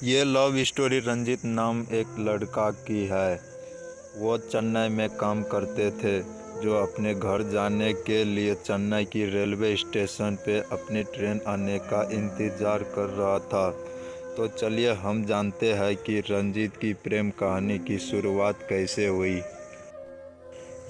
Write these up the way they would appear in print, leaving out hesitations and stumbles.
ये love story Ranjit नाम एक लड़का की है। वो चेन्नई में काम करते थे, जो अपने घर जाने के लिए चेन्नई की रेलवे स्टेशन पे अपनी ट्रेन आने का इंतज़ार कर रहा था। तो चलिए हम जानते हैं कि रंजीत की प्रेम कहानी की शुरुआत कैसे हुई।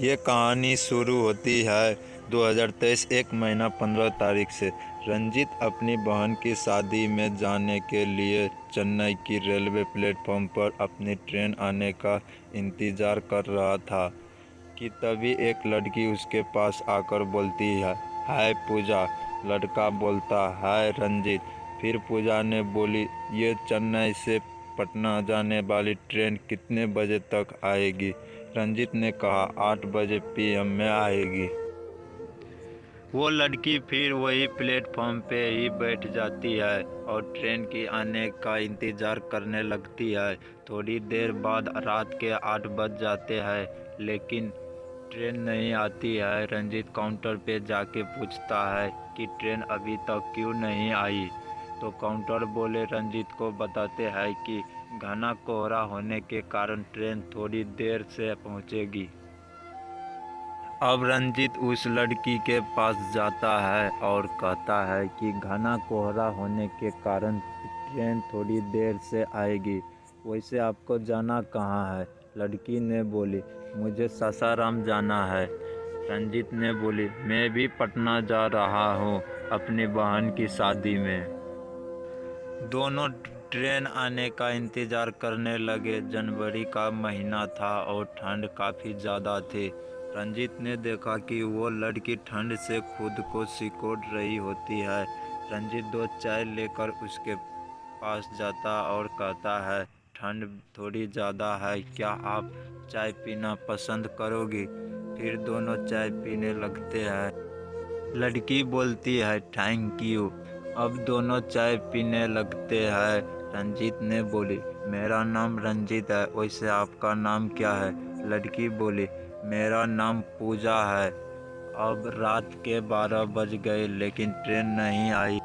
ये कहानी शुरू होती है 2023 एक महीना 15 तारीख से। रंजीत अपनी बहन की शादी में जाने के लिए चेन्नई की रेलवे प्लेटफॉर्म पर अपनी ट्रेन आने का इंतज़ार कर रहा था कि तभी एक लड़की उसके पास आकर बोलती है, हाय पूजा। लड़का बोलता, हाय रंजीत। फिर पूजा ने बोली, ये चेन्नई से पटना जाने वाली ट्रेन कितने बजे तक आएगी? रंजीत ने कहा, 8 बजे पीएम में आएगी। वो लड़की फिर वही प्लेटफॉर्म पे ही बैठ जाती है और ट्रेन की आने का इंतज़ार करने लगती है। थोड़ी देर बाद रात के 8 बज जाते हैं, लेकिन ट्रेन नहीं आती है। रंजीत काउंटर पे जाके पूछता है कि ट्रेन अभी तक क्यों नहीं आई। तो काउंटर बोले रंजीत को बताते हैं कि घना कोहरा होने के कारण ट्रेन थोड़ी देर से पहुंचेगी। अब रंजीत उस लड़की के पास जाता है और कहता है कि घना कोहरा होने के कारण ट्रेन थोड़ी देर से आएगी। वैसे आपको जाना कहाँ है? लड़की ने बोली, मुझे सासाराम जाना है। रंजीत ने बोली, मैं भी पटना जा रहा हूँ अपनी बहन की शादी में। दोनों ट्रेन आने का इंतज़ार करने लगे। जनवरी का महीना था और ठंड काफ़ी ज़्यादा थी। रंजीत ने देखा कि वो लड़की ठंड से खुद को सिकोड़ रही होती है। रंजीत 2 चाय लेकर उसके पास जाता और कहता है, ठंड थोड़ी ज़्यादा है, क्या आप चाय पीना पसंद करोगी? फिर दोनों चाय पीने लगते हैं। लड़की बोलती है, थैंक यू। अब दोनों चाय पीने लगते हैं। रंजीत ने बोली, मेरा नाम रंजीत है, वैसे आपका नाम क्या है? लड़की बोली, मेरा नाम पूजा है। अब रात के 12 बज गए लेकिन ट्रेन नहीं आई।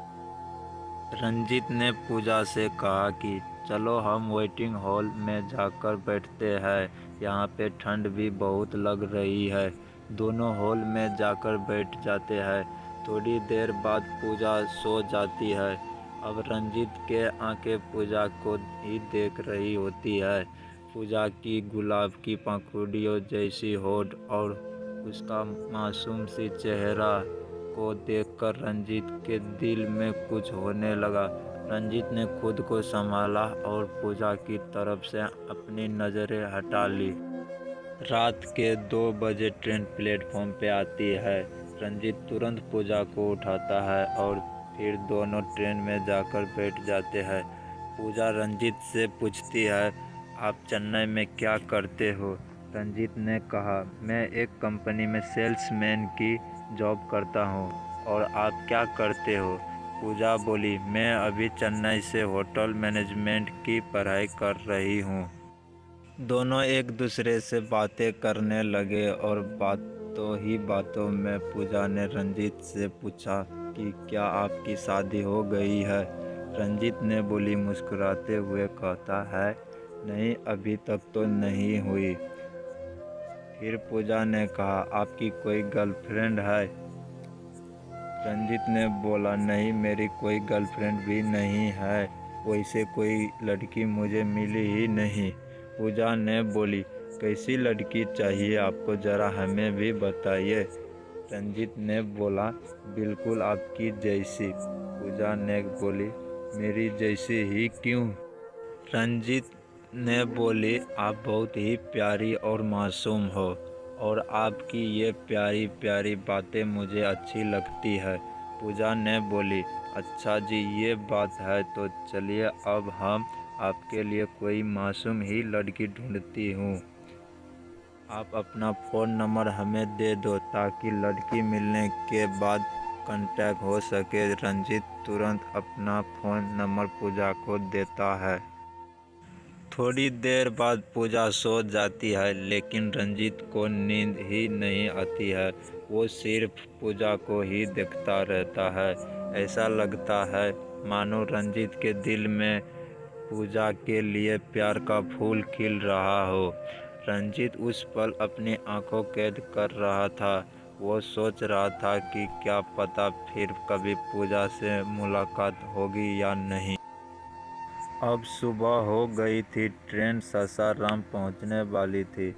रंजीत ने पूजा से कहा कि चलो हम वेटिंग हॉल में जाकर बैठते हैं, यहाँ पे ठंड भी बहुत लग रही है। दोनों हॉल में जाकर बैठ जाते हैं। थोड़ी देर बाद पूजा सो जाती है। अब रंजीत के आंखें पूजा को ही देख रही होती है। पूजा की गुलाब की पंखुड़ियों जैसी होठ और उसका मासूम सी चेहरा को देखकर रंजीत के दिल में कुछ होने लगा। रंजीत ने खुद को संभाला और पूजा की तरफ से अपनी नज़रें हटा ली। रात के 2 बजे ट्रेन प्लेटफॉर्म पे आती है। रंजीत तुरंत पूजा को उठाता है और फिर दोनों ट्रेन में जाकर बैठ जाते हैं। पूजा रंजीत से पूछती है, आप चेन्नई में क्या करते हो? रंजीत ने कहा, मैं एक कंपनी में सेल्समैन की जॉब करता हूँ। और आप क्या करते हो? पूजा बोली, मैं अभी चेन्नई से होटल मैनेजमेंट की पढ़ाई कर रही हूँ। दोनों एक दूसरे से बातें करने लगे और बातों ही बातों में पूजा ने रंजीत से पूछा कि क्या आपकी शादी हो गई है? रंजीत ने बोली मुस्कुराते हुए कहता है, नहीं अभी तक तो नहीं हुई। फिर पूजा ने कहा, आपकी कोई गर्लफ्रेंड है? रंजीत ने बोला, नहीं मेरी कोई गर्लफ्रेंड भी नहीं है, वैसे कोई लड़की मुझे मिली ही नहीं। पूजा ने बोली, कैसी लड़की चाहिए आपको, ज़रा हमें भी बताइए। रंजीत ने बोला, बिल्कुल आपकी जैसी। पूजा ने बोली, मेरी जैसी ही क्यों? रंजीत ने बोली, आप बहुत ही प्यारी और मासूम हो और आपकी ये प्यारी प्यारी बातें मुझे अच्छी लगती है। पूजा ने बोली, अच्छा जी ये बात है, तो चलिए अब हम आपके लिए कोई मासूम ही लड़की ढूंढती हूँ। आप अपना फ़ोन नंबर हमें दे दो ताकि लड़की मिलने के बाद कांटेक्ट हो सके। रंजीत तुरंत अपना फ़ोन नंबर पूजा को देता है। थोड़ी देर बाद पूजा सो जाती है, लेकिन रंजीत को नींद ही नहीं आती है। वो सिर्फ पूजा को ही देखता रहता है। ऐसा लगता है मानो रंजीत के दिल में पूजा के लिए प्यार का फूल खिल रहा हो। रंजीत उस पल अपनी आंखों कैद कर रहा था। वो सोच रहा था कि क्या पता फिर कभी पूजा से मुलाकात होगी या नहीं। अब सुबह हो गई थी। ट्रेन सासाराम पहुंचने वाली थी।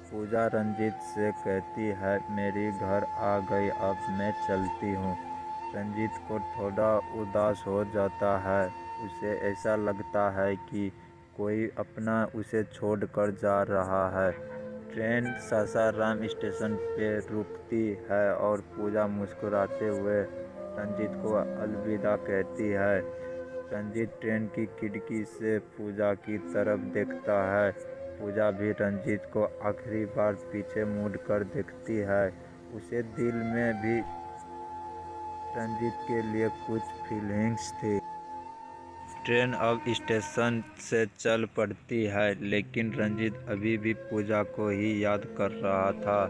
पूजा रंजीत से कहती है, मेरी घर आ गई, अब मैं चलती हूँ। रंजीत को थोड़ा उदास हो जाता है। उसे ऐसा लगता है कि कोई अपना उसे छोड़कर जा रहा है। ट्रेन सासाराम स्टेशन पे रुकती है और पूजा मुस्कुराते हुए रंजीत को अलविदा कहती है। रंजीत ट्रेन की खिड़की से पूजा की तरफ देखता है। पूजा भी रंजीत को आखिरी बार पीछे मुड़कर देखती है। उसे दिल में भी रंजीत के लिए कुछ फीलिंग्स थी। ट्रेन अब स्टेशन से चल पड़ती है, लेकिन रंजीत अभी भी पूजा को ही याद कर रहा था।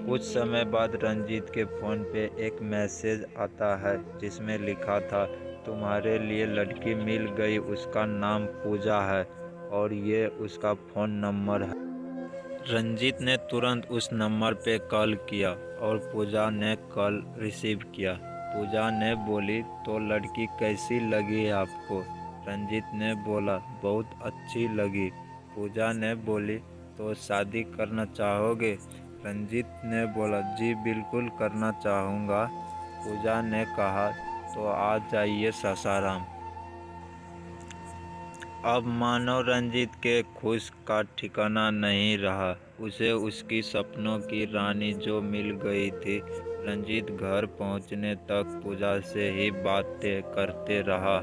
कुछ समय बाद रंजीत के फ़ोन पे एक मैसेज आता है जिसमें लिखा था, तुम्हारे लिए लड़की मिल गई, उसका नाम पूजा है और ये उसका फ़ोन नंबर है। रंजीत ने तुरंत उस नंबर पे कॉल किया और पूजा ने कॉल रिसीव किया। पूजा ने बोली, तो लड़की कैसी लगी आपको? रंजीत ने बोला, बहुत अच्छी लगी। पूजा ने बोली, तो शादी करना चाहोगे? रंजीत ने बोला, जी बिल्कुल करना चाहूँगा। पूजा ने कहा, तो आ जाइए सासाराम। अब मानो रंजीत के खुश का ठिकाना नहीं रहा। उसे उसकी सपनों की रानी जो मिल गई थी। रंजीत घर पहुंचने तक पूजा से ही बातें करते रहा।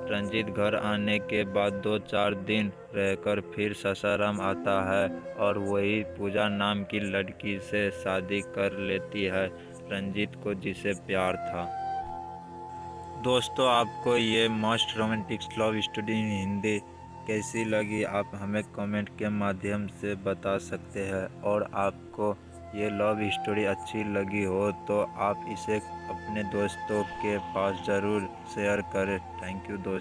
रंजीत घर आने के बाद 2-4 दिन रहकर फिर सासाराम आता है और वही पूजा नाम की लड़की से शादी कर लेती है, रंजीत को जिसे प्यार था। दोस्तों, आपको ये most romantic love story in Hindi कैसी लगी, आप हमें कमेंट के माध्यम से बता सकते हैं। और आपको ये लव स्टोरी अच्छी लगी हो तो आप इसे अपने दोस्तों के पास ज़रूर शेयर करें। थैंक यू दोस्तों।